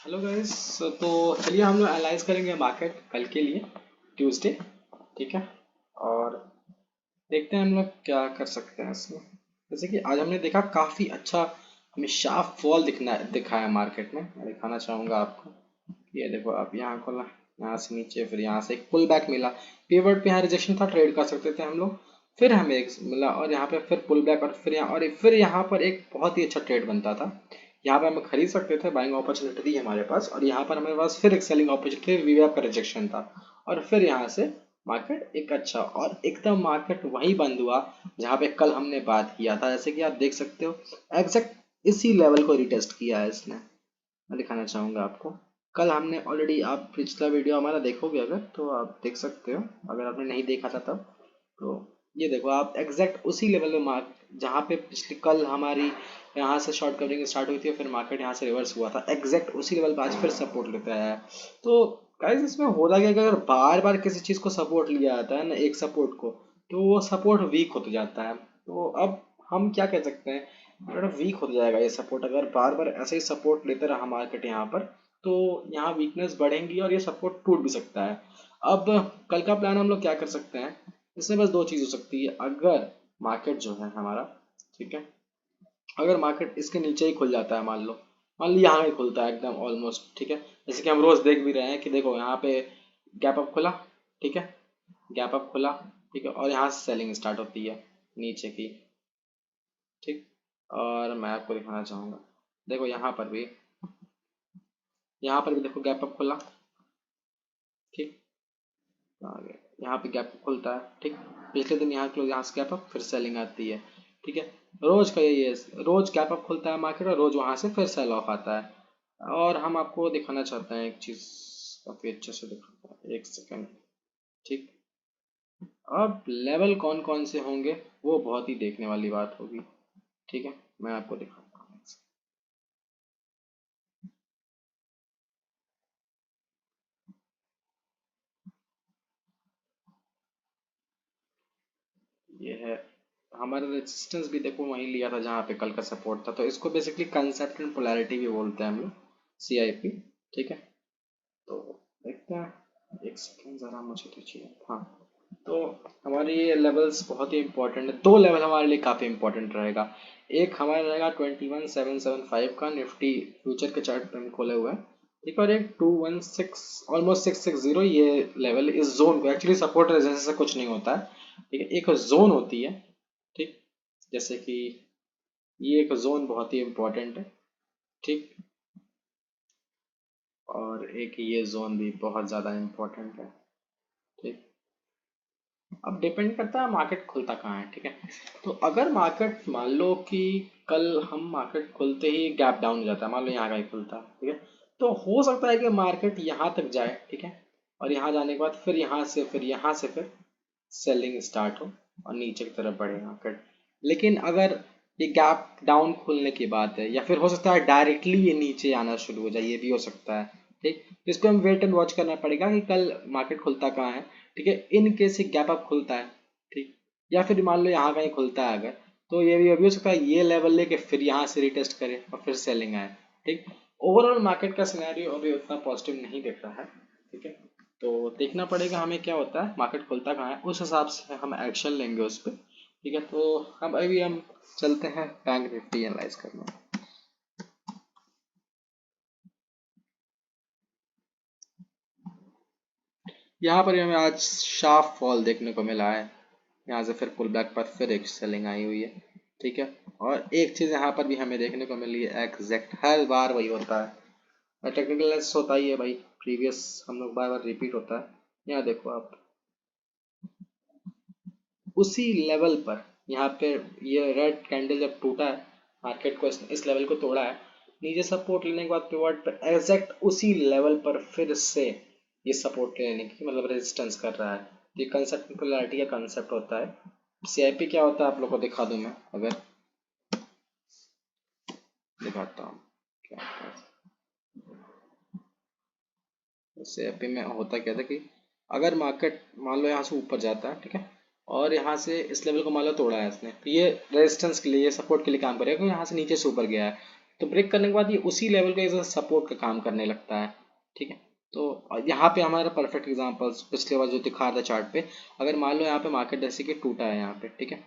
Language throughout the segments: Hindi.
Hello guys. तो चलिए हम लोग एनालाइज करेंगे मार्केट कल के लिए, ट्यूसडे। ठीक है। और देखते हैं हम लोग क्या कर सकते हैं इसमें। जैसे कि आज हमने देखा काफ़ी अच्छा हमें शार्प फॉल दिखाया मार्केट में। मैं दिखाना चाहूँगा आपको। ये देखो, आप यहाँ खोला, यहाँ से नीचे, फिर यहाँ से एक पुल बैक मिला। पिवट पे यहाँ रिजेक्शन था, ट्रेड कर सकते थे हम लोग। फिर हमें एक मिला और यहाँ पे फिर पुल बैक, और फिर यहाँ पर एक बहुत ही अच्छा ट्रेड बनता था। यहाँ पर हम खरीद सकते थे, बाइंग अपॉर्चुनिटी थी हमारे पास, और यहाँ पर हमारे पास फिर एक सेलिंग अपॉर्चुनिटी, वीवैप का रिजेक्शन था। और फिर यहाँ से मार्केट एक अच्छा और एकदम मार्केट वहीं बंद हुआ जहाँ पे कल हमने बात किया था। जैसे कि आप देख सकते हो, एग्जैक्ट इसी लेवल को रिटेस्ट किया है इसने। मैं दिखाना चाहूँगा आपको। कल हमने ऑलरेडी, आप पिछला वीडियो हमारा देखोगे अगर, तो आप देख सकते हो, अगर आपने नहीं देखा था तब। तो ये देखो, आप एग्जैक्ट उसी लेवल में मार्क, जहाँ पे पिछली कल हमारी यहाँ से शॉर्ट कवरिंग स्टार्ट हुई थी और फिर मार्केट यहाँ से रिवर्स हुआ था, एग्जैक्ट उसी लेवल पे आज फिर सपोर्ट लेते आया है। तो गाइस, इसमें होता क्या है कि अगर बार बार किसी चीज़ को सपोर्ट लिया जाता है ना, एक सपोर्ट को, तो वो सपोर्ट वीक होता जाता है। तो अब हम क्या कह सकते हैं, थोड़ा वीक हो जाएगा ये सपोर्ट। अगर बार बार ऐसे ही सपोर्ट लेते रहा मार्केट यहाँ पर, तो यहाँ वीकनेस बढ़ेंगी और ये सपोर्ट टूट भी सकता है। अब कल का प्लान हम लोग क्या कर सकते हैं, इसमें बस दो चीज़ हो सकती है। अगर मार्केट जो है हमारा, ठीक है, अगर मार्केट इसके नीचे ही खुल जाता है, मान लो यहाँ ही खुलता है एकदम ऑलमोस्ट, ठीक है, जैसे कि हम रोज देख भी रहे हैं कि देखो यहाँ पे गैप अप खुला, ठीक है, गैप अप खुला, ठीक है, और यहाँ से सेलिंग स्टार्ट होती है नीचे की, ठीक। और मैं आपको दिखाना चाहूंगा, देखो यहाँ पर भी देखो गैप अप खुला, ठीक, आगे यहाँ पे गैप अप खुलता है, ठीक। पिछले दिन यहाँ क्लोज, यहाँ से गैप अप, फिर सेलिंग आती है, ठीक है। रोज का यही है, रोज गैप अप खुलता है मार्केट और रोज वहां से फिर सेल ऑफ आता है। और हम आपको दिखाना चाहते हैं एक चीज, काफी अच्छे से दिखाता है, एक सेकेंड, ठीक। अब लेवल कौन कौन से होंगे वो बहुत ही देखने वाली बात होगी, ठीक है। मैं आपको दिखाता हूँ। ये है हमारा रेजिस्टेंस भी, देखो वहीं लिया था जहाँ पे कल का सपोर्ट था। तो इसको बेसिकली कंसेप्ट एंड पोलैरिटी भी बोलते हैं हम लोग, CIP, ठीक है। तो देखते हैं, एक सेकेंड ज़रा मुझे दीजिए। हाँ, तो हमारे ये लेवल्स बहुत ही इंपॉर्टेंट है। दो लेवल हमारे लिए काफ़ी इंपॉर्टेंट रहेगा। एक हमारा रहेगा 21775 का, निफ्टी फ्यूचर के चार्ट पे हम खोले हुए हैं, ठीक है। और एक 216, ऑलमोस्ट 660, ये लेवल, इस जोन को एक्चुअली सपोर्ट रेजिस्टेंस से कुछ नहीं होता है, ठीक है। एक जोन होती है, ठीक, जैसे कि ये एक जोन बहुत ही इंपॉर्टेंट है, ठीक। और एक ये जोन भी बहुत ज़्यादा इंपॉर्टेंट है, ठीक। अब डिपेंड करता है मार्केट खुलता कहाँ है, ठीक है। तो अगर मार्केट, मान लो कि कल हम मार्केट खुलते ही गैप डाउन हो जाता है, मान लो यहाँ का ही खुलता है, ठीक है, तो हो सकता है कि मार्केट यहाँ तक जाए, ठीक है, और यहाँ जाने के बाद फिर सेलिंग स्टार्ट हो और नीचे की तरफ बढ़े मार्केट। लेकिन अगर ये गैप डाउन खुलने की बात है, या फिर हो सकता है डायरेक्टली ये नीचे आना शुरू हो जाए, ये भी हो सकता है, ठीक। तो इसको हम वेट एंड वॉच करना पड़ेगा कि कल मार्केट खुलता कहाँ है, ठीक है। इन केस एक गैप अप खुलता है, ठीक, या फिर मान लो यहाँ कहीं खुलता है अगर, तो ये भी अभी हो सकता है ये लेवल लेके फिर यहाँ से रिटेस्ट करे और फिर सेलिंग आए, ठीक। ओवरऑल मार्केट का सिनेरियो अभी उतना पॉजिटिव नहीं दिख रहा है, ठीक है। तो देखना पड़ेगा हमें क्या होता है, मार्केट खुलता कहाँ है, उस हिसाब से हम एक्शन लेंगे उस पर, ठीक है। तो हम चलते हैं बैंक निफ्टी एनालाइज करने। यहाँ पर हमें आज शार्प फॉल देखने को मिला है, यहाँ से फिर पुल बैक पर फिर एक सेलिंग आई हुई है, ठीक है। और एक चीज़ यहाँ पर भी हमें देखने को मिली है, एग्जैक्ट हर बार वही होता है, टेक्निकल एनालिसिस होता ही है भाई, प्रीवियस हम लोग बार बार रिपीट होता है। यहाँ देखो आप, उसी लेवल पर, यहाँ पे ये रेड कैंडल जब टूटा है, मार्केट को इस लेवल को तोड़ा है, नीचे सपोर्ट लेने के बाद पिवट पर एग्जैक्ट उसी लेवल पर फिर से ये सपोर्ट लेने की, मतलब रेजिस्टेंस कर रहा है। ये कंसेप्ट पोलैरिटी का कंसेप्ट होता है। CIP क्या होता है आप लोग को दिखा दूं मैं, अगर दिखाता हूँ क्या होता है। CIP में होता क्या था कि अगर मार्केट मान लो यहाँ से ऊपर जाता है, ठीक है, और यहाँ से इस लेवल को मान लो तोड़ा है इसने, तो ये रेजिस्टेंस के लिए, ये सपोर्ट के लिए काम करेगा, क्योंकि यहाँ से नीचे से ऊपर गया है, तो ब्रेक करने के बाद ये उसी लेवल का एज सपोर्ट का काम करने लगता है। ठीक है, तो यहाँ पे हमारा परफेक्ट एग्जांपल्स पिछले बार जो दिखा रहा था चार्ट पे, अगर मान लो यहाँ पे मार्केट जैसे कि टूटा है यहाँ पे, ठीक है,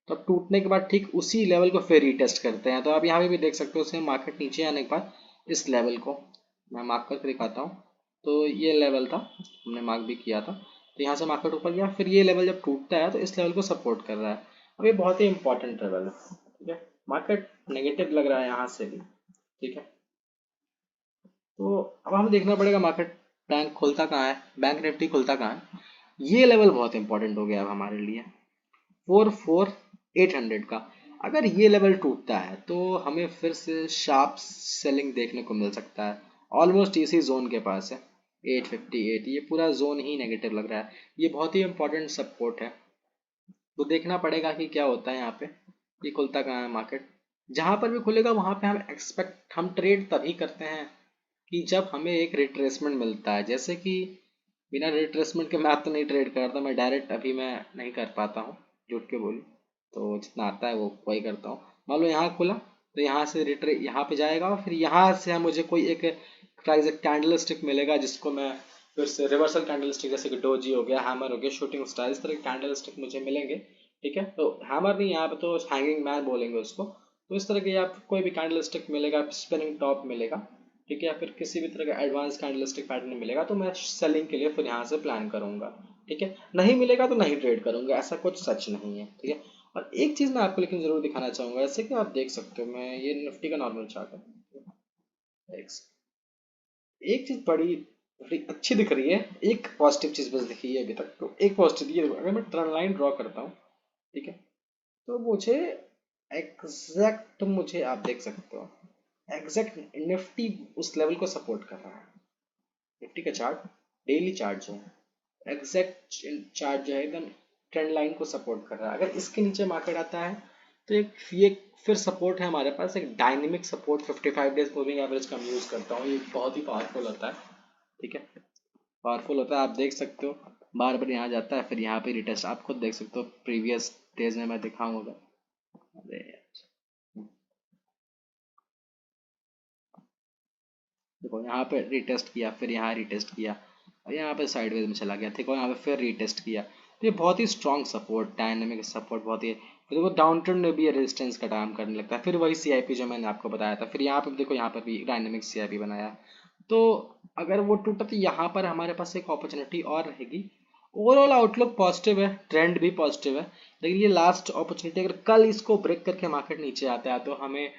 तो अब टूटने के बाद ठीक उसी लेवल को फिर रीटेस्ट करते हैं। तो आप यहाँ पे भी देख सकते हो सेम मार्केट नीचे आने के बाद इस लेवल को मैं मार्क करके दिखाता हूँ। तो ये लेवल था, हमने मार्क भी किया था। तो यहाँ से मार्केट ऊपर गया, फिर ये लेवल जब टूटता है तो इस लेवल को सपोर्ट कर रहा है। अब ये बहुत ही इंपॉर्टेंट लेवल है। ठीक है, मार्केट नेगेटिव लग रहा है यहाँ से भी। ठीक है, तो अब हमें देखना पड़ेगा मार्केट बैंक खुलता कहाँ है, बैंक निफ्टी खुलता कहाँ है। ये लेवल बहुत इंपॉर्टेंट हो गया अब हमारे लिए, 44800 का। अगर ये लेवल टूटता है तो हमें फिर से शार्प सेलिंग देखने को मिल सकता है। ऑलमोस्ट इसी जोन के पास है 858, ये पूरा जोन ही नेगेटिव लग रहा है। ये बहुत ही इंपॉर्टेंट सपोर्ट है, तो देखना पड़ेगा कि क्या होता है यहाँ पे, ये खुलता कहाँ है मार्केट। जहाँ पर भी खुलेगा वहाँ पे हम ट्रेड तभी करते हैं कि जब हमें एक रिट्रेसमेंट मिलता है। जैसे कि बिना रिट्रेसमेंट के मैं तो नहीं ट्रेड करता, मैं डायरेक्ट अभी मैं नहीं कर पाता हूँ, झूठ के बोलूँ तो जितना आता है वो वही करता हूँ। मान लो यहाँ खुला तो यहाँ से यहाँ पे जाएगा और फिर यहाँ से मुझे कोई एक प्राइस एक कैंडल स्टिक मिलेगा जिसको मैं फिर से रिवर्सल कैंडल स्टिक, जैसे कि डोजी हो गया, हैमर हो गया, शूटिंग स्टार, इस तरह के कैंडल स्टिक मुझे मिलेंगे। ठीक है, तो हैमर नहीं, यहाँ पे तो हैंगिंग मैन बोलेंगे उसको। तो इस तरह के आपको कोई भी कैंडल स्टिक मिलेगा, स्पिनिंग टॉप मिलेगा, ठीक है, या फिर किसी भी तरह का एडवांस कैंडलस्टिक पैटर्न मिलेगा तो मैं सेलिंग के लिए फिर यहाँ से प्लान करूंगा। ठीक है, नहीं मिलेगा तो नहीं ट्रेड करूंगा, ऐसा कुछ सच नहीं है। ठीक है, और एक चीज मैं आपको लेकिन जरूर दिखाना चाहूंगा, जैसे कि आप देख सकते हो, मैं ये निफ्टी का नॉर्मल चार्ट है। एक चीज बड़ी बड़ी अच्छी दिख रही है, एक पॉजिटिव चीज बस दिखी है अभी तक, तो एक पॉजिटिव ये देखो, अगर मैं ट्रेंड लाइन ड्रॉ करता हूँ, ठीक है, तो मुझे एग्जैक्ट, मुझे आप देख सकते हो एग्जैक्ट निफ्टी उस लेवल को सपोर्ट कर रहा है। निफ्टी का चार्ट, डेली चार्ट जो है, एग्जैक्ट चार्ट जो है एकदम ट्रेंड लाइन को सपोर्ट कर रहा है। अगर इसके नीचे मार्केट आता है तो एक ये फिर सपोर्ट है हमारे पास, एक dynamic support 55 days moving average का यूज करता हूँ, ये बहुत ही पावरफुल होता है। ठीक है, पावरफुल होता है, आप देख सकते हो बार बार यहाँ जाता है फिर यहाँ पे रिटेस्ट, आप खुद देख सकते हो प्रीवियस डेज में मैं दिखाऊंगा। अरे देखो यहाँ पे रिटेस्ट किया, फिर यहाँ रिटेस्ट किया, और यहाँ पे साइडवेज में चला गया। देखो यहाँ पे फिर रिटेस्ट किया, तो ये बहुत ही स्ट्रॉन्ग सपोर्ट, डायनेमिक सपोर्ट, बहुत ही। फिर देखो डाउन ट्रेंड में भी रेजिस्टेंस का काम करने लगता है, फिर वही सीआईपी जो मैंने आपको बताया था, फिर यहाँ पे देखो यहाँ पर भी डायनेमिक सीआईपी बनाया। तो अगर वो टूटा तो यहाँ पर हमारे पास एक अपॉर्चुनिटी और रहेगी। ओवरऑल आउटलुक पॉजिटिव है, ट्रेंड भी पॉजिटिव है, लेकिन ये लास्ट अपॉर्चुनिटी, अगर कल इसको ब्रेक करके मार्केट नीचे आता है तो हमें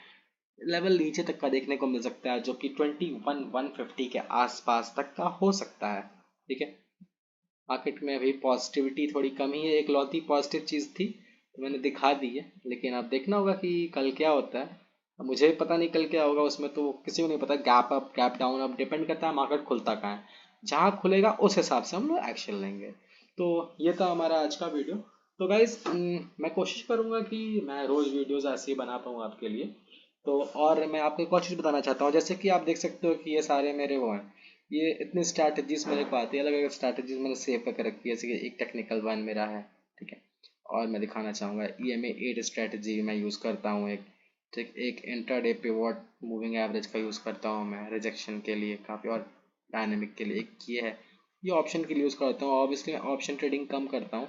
लेवल नीचे तक का देखने को मिल सकता है, जो कि 21,150 के आसपास तक का हो सकता है। ठीक है, मार्केट में अभी पॉजिटिविटी थोड़ी कम ही है, एक लौती पॉजिटिव चीज़ थी तो मैंने दिखा दी है, लेकिन अब देखना होगा कि कल क्या होता है। अब मुझे पता नहीं कल क्या होगा, उसमें तो किसी को नहीं पता, गैप अप गैप डाउन, अब डिपेंड करता है मार्केट खुलता कहाँ है, जहाँ खुलेगा उस हिसाब से हम लोग एक्शन लेंगे। तो ये था हमारा आज का वीडियो। तो गाइज मैं कोशिश करूँगा कि मैं रोज़ वीडियोज़ ऐसे ही बना पाऊँ आपके लिए। तो और मैं आपको एक और चीज़ बताना चाहता हूँ, जैसे कि आप देख सकते हो कि ये सारे मेरे वो हैं, ये इतनी स्ट्रैटेजीज मेरे को आती है, अलग अलग स्ट्रैटेजीज मैंने सेव करके रखी है, जैसे कि एक टेक्निकल वन मेरा है। ठीक है, और मैं दिखाना चाहूँगा EMA 8 स्ट्रैटेजी मैं यूज़ करता हूँ एक। ठीक, एक इंट्राडे पिवोट मूविंग एवरेज का यूज़ करता हूँ मैं रिजेक्शन के लिए काफ़ी, और डायनेमिक के लिए एक ये है, ये ऑप्शन के लिए यूज़ करता हूँ। ऑब्वियसली मैं ऑप्शन ट्रेडिंग कम करता हूँ,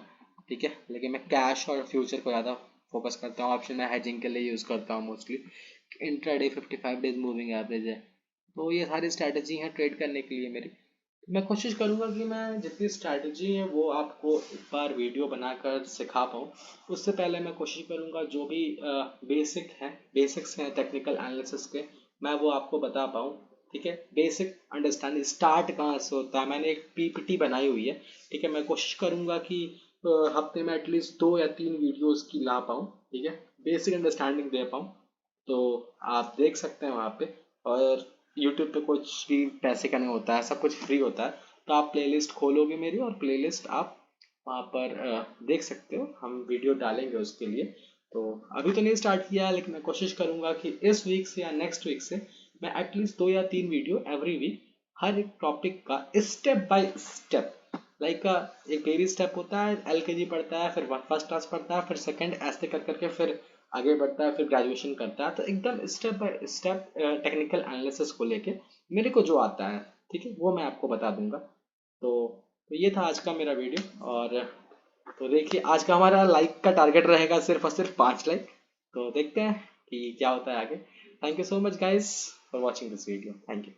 ठीक है, लेकिन मैं कैश और फ्यूचर को ज़्यादा फोकस करता हूँ। ऑप्शन मैं हेजिंग के लिए यूज़ करता हूँ mostly. Intraday 55 days moving average है। तो ये सारी स्ट्रैटेजी हैं ट्रेड करने के लिए मेरी। मैं कोशिश करूंगा कि मैं जितनी स्ट्रैटेजी है वो आपको एक बार वीडियो बनाकर सिखा पाऊँ। उससे पहले मैं कोशिश करूंगा जो भी बेसिक्स हैं टेक्निकल एनालिसिस के, मैं वो आपको बता पाऊँ। ठीक है, बेसिक अंडरस्टैंडिंग स्टार्ट कहाँ से होता है, मैंने एक PPT बनाई हुई है। ठीक है, मैं कोशिश करूंगा कि हफ्ते में एटलीस्ट 2 या 3 वीडियोस की ला पाऊँ। ठीक है, बेसिक अंडरस्टैंडिंग दे पाऊँ। तो आप देख सकते हैं वहाँ पे, और यूट्यूब पे कुछ भी पैसे का नहीं होता है, सब कुछ फ्री होता है। तो आप प्लेलिस्ट खोलोगे मेरी, और प्लेलिस्ट आप वहाँ पर देख सकते हो, हम वीडियो डालेंगे उसके लिए। तो अभी तो नहीं स्टार्ट किया है, लेकिन मैं कोशिश करूँगा कि इस वीक से या नेक्स्ट वीक से मैं एटलीस्ट 2 या 3 वीडियो एवरी वीक हर एक टॉपिक का स्टेप बाय स्टेप, लाइक एक बेबी स्टेप होता है, LKG पढ़ता है, फिर फर्स्ट क्लास पढ़ता है, फिर सेकंड, ऐसे कर करके फिर आगे बढ़ता है, फिर ग्रेजुएशन करता है, तो एकदम step by step technical analysis को लेके मेरे को जो आता है, ठीक है, वो मैं आपको बता दूंगा। तो ये था आज का मेरा वीडियो। और तो देखिए, आज का हमारा लाइक का टारगेट रहेगा सिर्फ और सिर्फ 5 लाइक। तो देखते हैं कि क्या होता है आगे। Thank you so much guys for watching this video. Thank you.